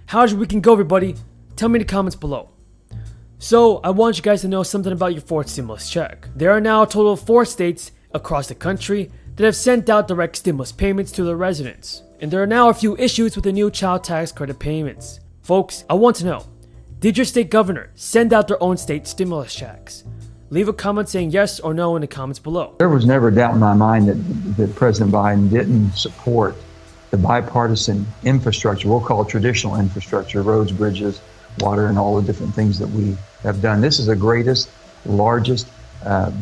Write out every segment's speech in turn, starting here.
How's your weekend go, everybody? Tell me in the comments below. So, I want you guys to know something about your fourth stimulus check. There are now a total of 4 states across the country that have sent out direct stimulus payments to their residents. And there are now a few issues with the new child tax credit payments. Folks, I want to know, did your state governor send out their own state stimulus checks? Leave a comment saying yes or no in the comments below. There was never a doubt in my mind that President Biden didn't support the bipartisan infrastructure, we'll call it traditional infrastructure, roads, bridges, water, and all the different things that we have done. This is the greatest, largest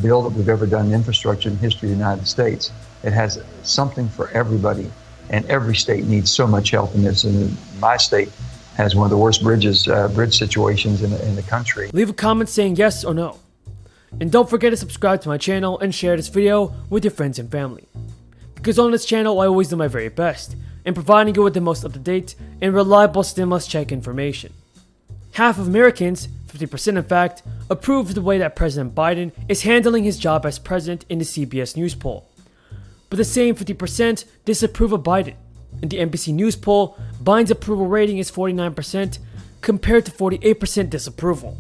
bill that we've ever done in infrastructure in the history of the United States. It has something for everybody, and every state needs so much help in this. And my state has one of the worst bridge situations in the country. Leave a comment saying yes or no. And don't forget to subscribe to my channel and share this video with your friends and family. Because on this channel, I always do my very best in providing you with the most up-to-date and reliable stimulus check information. Half of Americans, 50% in fact, approve of the way that President Biden is handling his job as president in the CBS News poll. But the same 50% disapprove of Biden. In the NBC News poll, Biden's approval rating is 49% compared to 48% disapproval.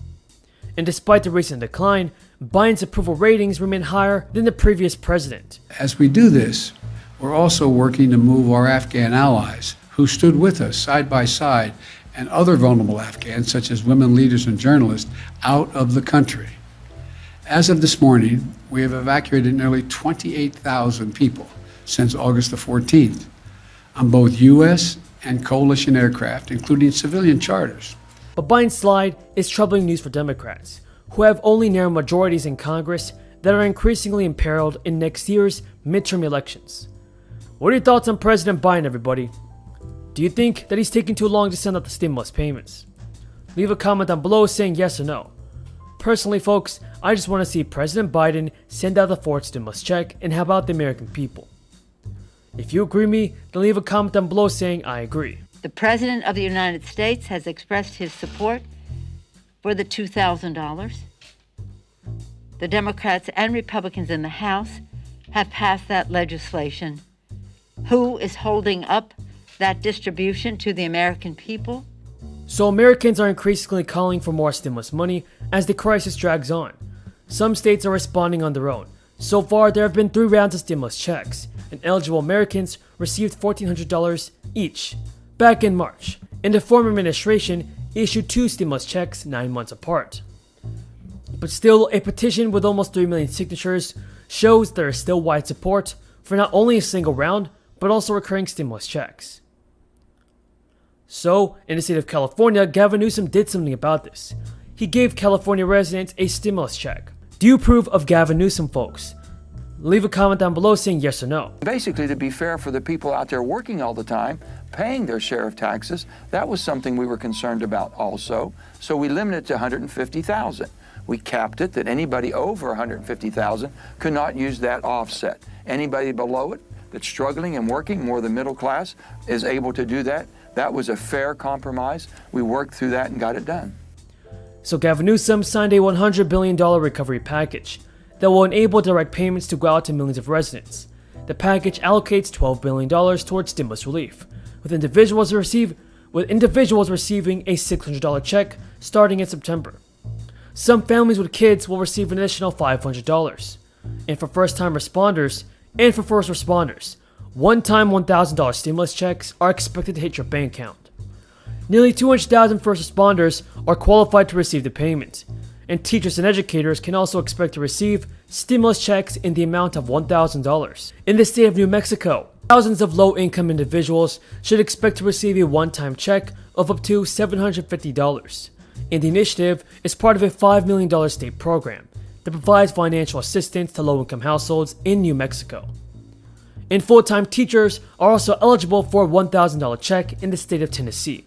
And despite the recent decline, Biden's approval ratings remain higher than the previous president. As we do this, we're also working to move our Afghan allies who stood with us side by side and other vulnerable Afghans, such as women leaders and journalists, out of the country. As of this morning, we have evacuated nearly 28,000 people since August the 14th on both U.S. and coalition aircraft, including civilian charters. But Biden's slide is troubling news for Democrats, who have only narrow majorities in Congress that are increasingly imperiled in next year's midterm elections. What are your thoughts on President Biden, everybody? Do you think that he's taking too long to send out the stimulus payments? Leave a comment down below saying yes or no. Personally, folks, I just want to see President Biden send out the fourth stimulus check and help out the American people. If you agree with me, then leave a comment down below saying I agree. The President of the United States has expressed his support for the $2,000. The Democrats and Republicans in the House have passed that legislation. Who is holding up that distribution to the American people? So Americans are increasingly calling for more stimulus money as the crisis drags on. Some states are responding on their own. So far, there have been 3 rounds of stimulus checks, and eligible Americans received $1,400 each back in March, and the former administration issued 2 stimulus checks 9 months apart. But still, a petition with almost 3 million signatures shows there is still wide support for not only a single round, but also recurring stimulus checks. So, in the state of California, Gavin Newsom did something about this. He gave California residents a stimulus check. Do you approve of Gavin Newsom, folks? Leave a comment down below saying yes or no. Basically, to be fair for the people out there working all the time, paying their share of taxes, that was something we were concerned about also. So we limited it to $150,000. We capped it that anybody over $150,000 could not use that offset. Anybody below it that's struggling and working, more the middle class, is able to do that. That was a fair compromise. We worked through that and got it done. So Gavin Newsom signed a $100 billion recovery package that will enable direct payments to go out to millions of residents. The package allocates $12 billion towards stimulus relief, with individuals receiving a $600 check starting in September. Some families with kids will receive an additional $500. And for first-time responders and for first responders, one-time $1,000 stimulus checks are expected to hit your bank account. Nearly 200,000 first responders are qualified to receive the payment, and teachers and educators can also expect to receive stimulus checks in the amount of $1,000. In the state of New Mexico, thousands of low-income individuals should expect to receive a one-time check of up to $750. And the initiative is part of a $5 million state program that provides financial assistance to low-income households in New Mexico. And full-time teachers are also eligible for a $1,000 check in the state of Tennessee.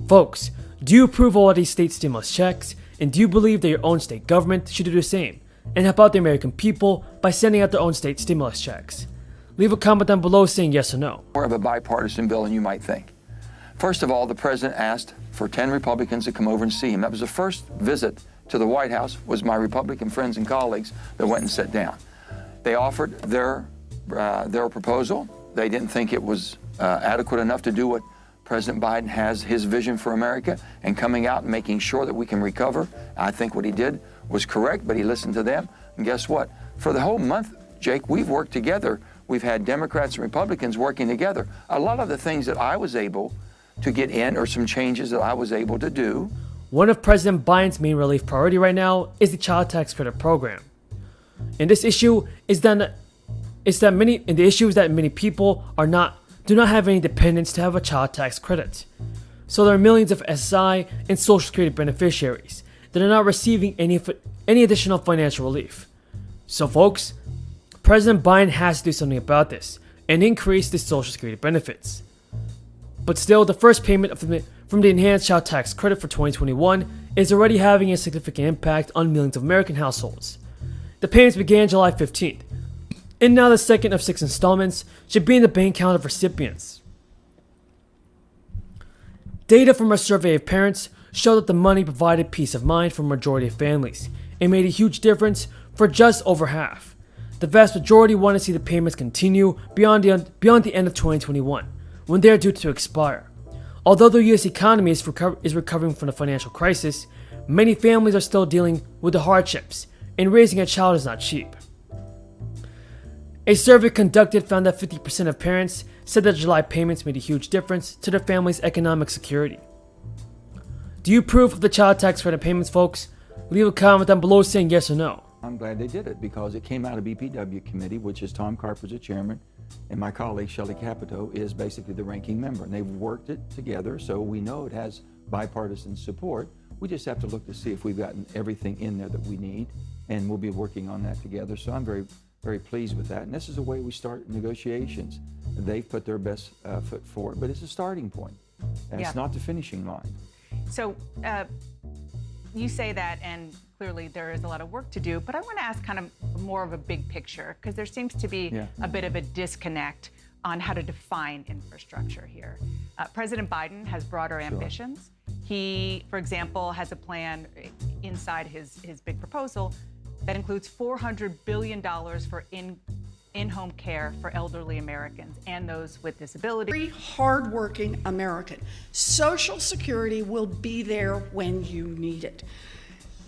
Folks, do you approve of all these state stimulus checks, and do you believe that your own state government should do the same and help out the American people by sending out their own state stimulus checks? Leave a comment down below saying yes or no. More of a bipartisan bill than you might think. First of all, the president asked for 10 Republicans to come over and see him. That was the first visit to the White House, was my Republican friends and colleagues that went and sat down. They offered their proposal. They didn't think it was adequate enough to do what President Biden has his vision for America and coming out and making sure that we can recover. I think what he did was correct, but he listened to them. And guess what? For the whole month, Jake, we've worked together. We've had Democrats and Republicans working together. A lot of the things that I was able to get in or some changes that I was able to do. One of President Biden's main relief priority right now is the child tax credit program. And this issue is that many people do not have any dependents to have a child tax credit. So there are millions of SSI and Social Security beneficiaries that are not receiving any additional financial relief. So folks, President Biden has to do something about this and increase the Social Security benefits. But still, the first payment from the enhanced child tax credit for 2021 is already having a significant impact on millions of American households. The payments began July 15th, and now the second of 6 installments should be in the bank account of recipients. Data from a survey of parents show that the money provided peace of mind for a majority of families and made a huge difference for just over half. The vast majority want to see the payments continue beyond the end of 2021, when they are due to expire. Although the U.S. economy is recovering from the financial crisis, many families are still dealing with the hardships, and raising a child is not cheap. A survey conducted found that 50% of parents said that July payments made a huge difference to their family's economic security. Do you approve of the child tax credit payments, folks? Leave a comment down below saying yes or no. I'm glad they did it because it came out of BPW committee, which is Tom Carper's the chairman, and my colleague Shelley Capito is basically the ranking member. And they've worked it together, so we know it has bipartisan support. We just have to look to see if we've gotten everything in there that we need, and we'll be working on that together. So I'm very, very pleased with that. And this is the way we start negotiations. They've put their best foot forward, but it's a starting point. And It's not the finishing line. So you say that, and clearly there is a lot of work to do, but I want to ask kind of more of a big picture, because there seems to be a bit of a disconnect on how to define infrastructure here. President Biden has broader ambitions. He, for example, has a plan inside his big proposal that includes $400 billion for in-home care for elderly Americans and those with disabilities. Every hardworking American. Social Security will be there when you need it.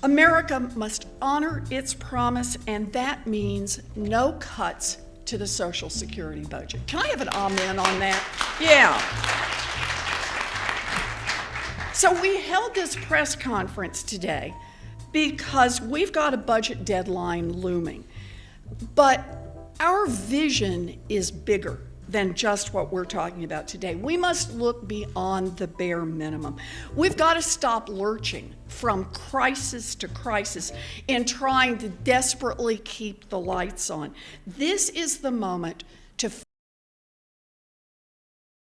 America must honor its promise, and that means no cuts to the Social Security budget. Can I have an amen on that? Yeah. So we held this press conference today because we've got a budget deadline looming. But our vision is bigger than just what we're talking about today. We must look beyond the bare minimum. We've got to stop lurching from crisis to crisis and trying to desperately keep the lights on. This is the moment to